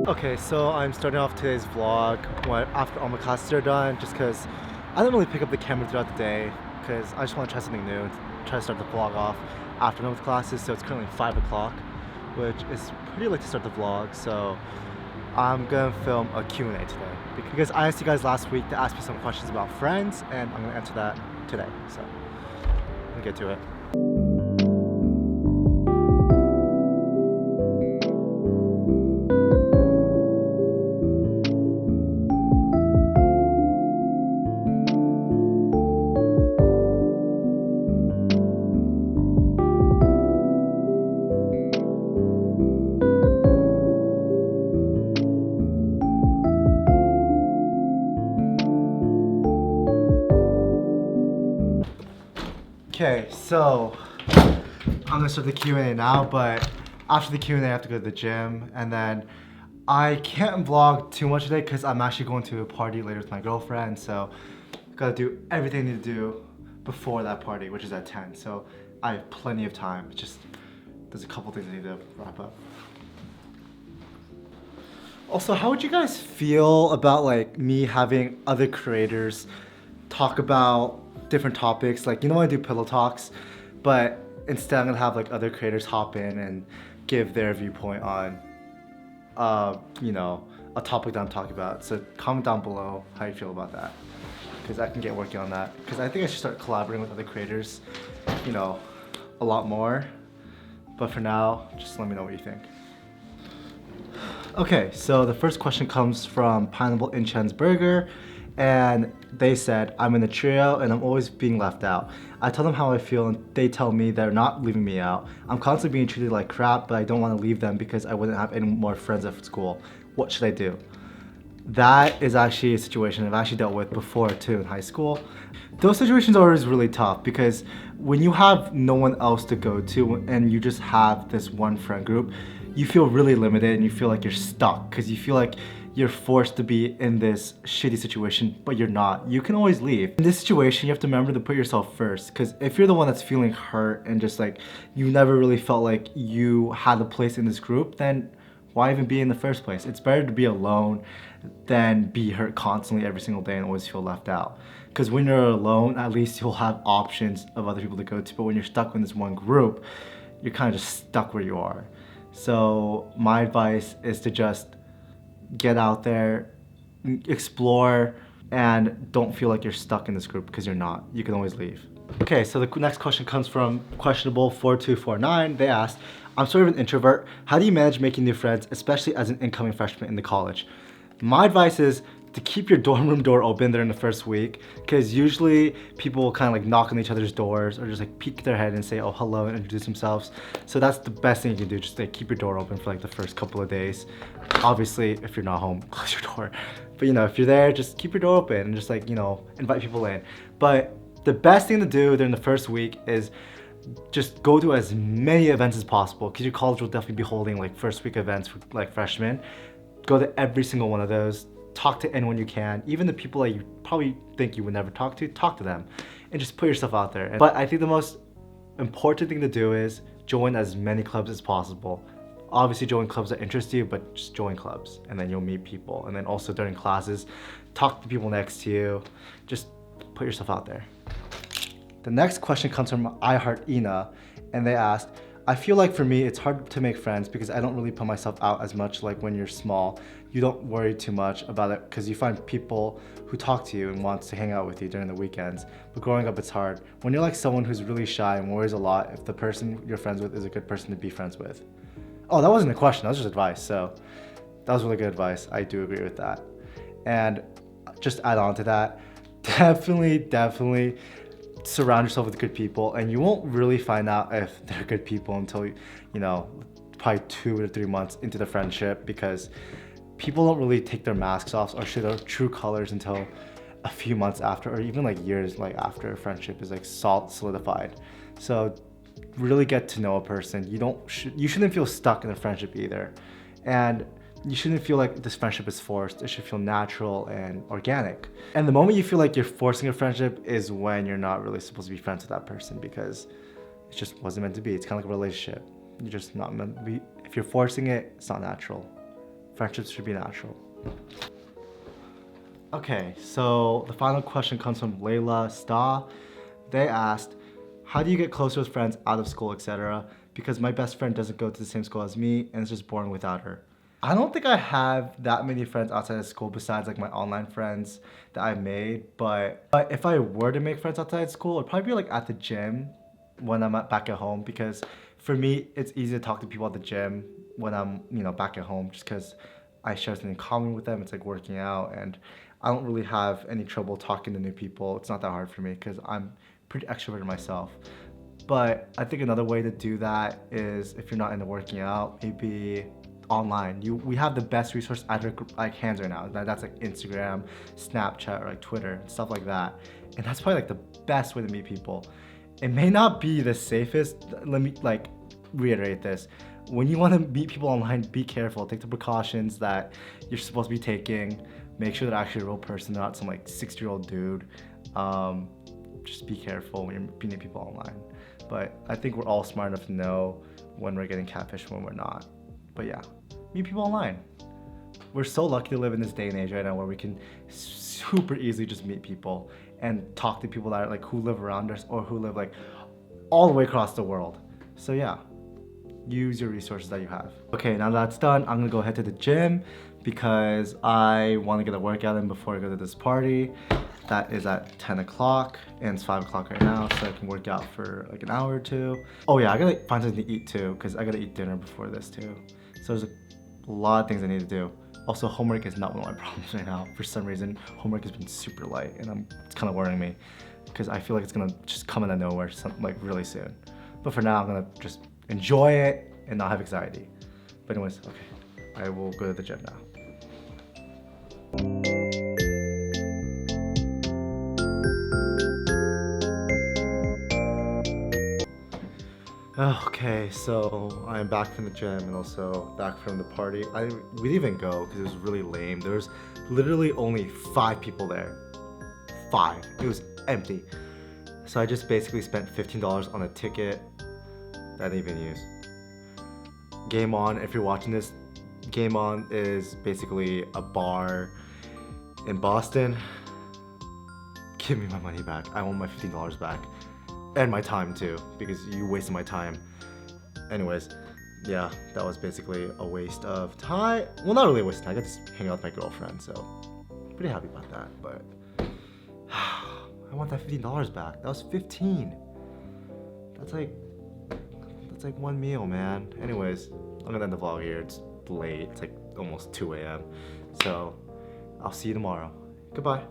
Okay, so I'm starting off today's vlog after all my classes are done, just because I don't really pick up the camera throughout the day, because I just want to try something new and try to start the vlog off after done with classes. So it's currently 5 o'clock, which is pretty late to start the vlog. So I'm gonna film a Q&A today because I asked you guys last week to ask me some questions about friends, and I'm gonna answer that today. So let's get to it. Okay, so I'm gonna start the Q&A now, but after the Q&A I have to go to the gym, and then I can't vlog too much today because I'm actually going to a party later with my girlfriend, so gotta do everything I need to do before that party, which is at 10, so I have plenty of time. It's just there's a couple things I need to wrap up. Also, how would you guys feel about like me having other creators talk about different topics? Like, you know, I do pillow talks, but instead I'm gonna have like other creators hop in and give their viewpoint on, you know, a topic that I'm talking about. So comment down below how you feel about that, because I can get working on that. Because I think I should start collaborating with other creators, you know, a lot more. But for now, just let me know what you think. Okay, so the first question comes from Pineapple in Chen's Burger, and they said, I'm in a trio and I'm always being left out. I tell them how I feel and they tell me they're not leaving me out. I'm constantly being treated like crap, but I don't want to leave them because I wouldn't have any more friends at school. What should I do? That is actually a situation I've actually dealt with before too in high school. Those situations are always really tough because when you have no one else to go to and you just have this one friend group, you feel really limited and you feel like you're stuck because you feel like you're forced to be in this shitty situation, but you're not. You can always leave. In this situation, you have to remember to put yourself first, because if you're the one that's feeling hurt and just like you never really felt like you had a place in this group, then why even be in the first place? It's better to be alone than be hurt constantly every single day and always feel left out. Because when you're alone, at least you'll have options of other people to go to, but when you're stuck in this one group, you're kind of just stuck where you are. So my advice is to just get out there, explore, and don't feel like you're stuck in this group because you're not. You can always leave. Okay, so the next question comes from questionable4249. They asked, I'm sort of an introvert. How do you manage making new friends, especially as an incoming freshman in the college? My advice is to keep your dorm room door open during the first week, because usually people will kind of like knock on each other's doors or just like peek their head and say, oh, hello, and introduce themselves. So that's the best thing you can do, just like keep your door open for like the first couple of days. Obviously, if you're not home, close your door. But you know, if you're there, just keep your door open and just like, you know, invite people in. But the best thing to do during the first week is just go to as many events as possible, because your college will definitely be holding like first week events for like freshmen. Go to every single one of those. Talk to anyone you can, even the people that you probably think you would never talk to them, and just put yourself out there. But I think the most important thing to do is join as many clubs as possible. Obviously join clubs that interest you, but just join clubs and then you'll meet people. And then also during classes, talk to people next to you. Just put yourself out there. The next question comes from iHeartIna, and they asked, I feel like for me, it's hard to make friends because I don't really put myself out as much. Like when you're small, you don't worry too much about it because you find people who talk to you and wants to hang out with you during the weekends. But growing up, it's hard. When you're like someone who's really shy and worries a lot, if the person you're friends with is a good person to be friends with. Oh, that wasn't a question, that was just advice. So that was really good advice. I do agree with that. And just add on to that, definitely surround yourself with good people, and you won't really find out if they're good people until, you know, probably 2 to 3 months into the friendship, because people don't really take their masks off or show their true colors until a few months after, or even like years like after a friendship is like solidified. So really get to know a person. You shouldn't feel stuck in a friendship either, and you shouldn't feel like this friendship is forced. It should feel natural and organic. And the moment you feel like you're forcing a friendship is when you're not really supposed to be friends with that person, because it just wasn't meant to be. It's kind of like a relationship. You're just not meant to be. If you're forcing it, it's not natural. Friendships should be natural. Okay, so the final question comes from Layla Sta. They asked, how do you get closer with friends out of school, etc.? Because my best friend doesn't go to the same school as me and it's just boring without her. I don't think I have that many friends outside of school besides like my online friends that I made, but if I were to make friends outside school, it'd probably be like at the gym when I'm back at home, because for me, it's easy to talk to people at the gym when I'm, back at home, just because I share something in common with them. It's like working out, and I don't really have any trouble talking to new people. It's not that hard for me because I'm pretty extroverted myself. But I think another way to do that is, if you're not into working out, maybe online. We have the best resource at our like hands right now. That's like Instagram, Snapchat, or like Twitter, stuff like that. And that's probably like the best way to meet people. It may not be the safest. Let me like reiterate this. When you want to meet people online, be careful. Take the precautions that you're supposed to be taking. Make sure they're actually a real person, not some like 60-year-old dude. Just be careful when you're meeting people online. But I think we're all smart enough to know when we're getting catfished and when we're not. But yeah, meet people online. We're so lucky to live in this day and age right now where we can super easily just meet people and talk to people that are like who live around us or who live like all the way across the world. So yeah, use your resources that you have. Okay, now that's done, I'm gonna go head to the gym because I want to get a workout in before I go to this party. That is at 10 o'clock and it's 5 o'clock right now, so I can work out for like an hour or two. Oh yeah, I gotta find something to eat too because I gotta eat dinner before this too. So there's a lot of things I need to do. Also, homework is not one of my problems right now. For some reason, homework has been super light and it's kind of worrying me because I feel like it's gonna just come out of nowhere like really soon. But for now, I'm gonna just enjoy it and not have anxiety. But anyways, okay, I will go to the gym now. Okay, so I'm back from the gym and also back from the party. We didn't even go because it was really lame. There was literally only 5 people there. 5. It was empty. So I just basically spent $15 on a ticket that I didn't even use. Game On, if you're watching this, Game On is basically a bar in Boston. Give me my money back. I want my $15 back. And my time too, because you wasted my time. Anyways, yeah, that was basically a waste of time. Well, not really a waste of time. I got to hang out with my girlfriend, so pretty happy about that. But I want that $15 back. That was 15. That's like one meal, man. Anyways, I'm gonna end the vlog here. It's late. It's like almost 2 a.m. So I'll see you tomorrow. Goodbye.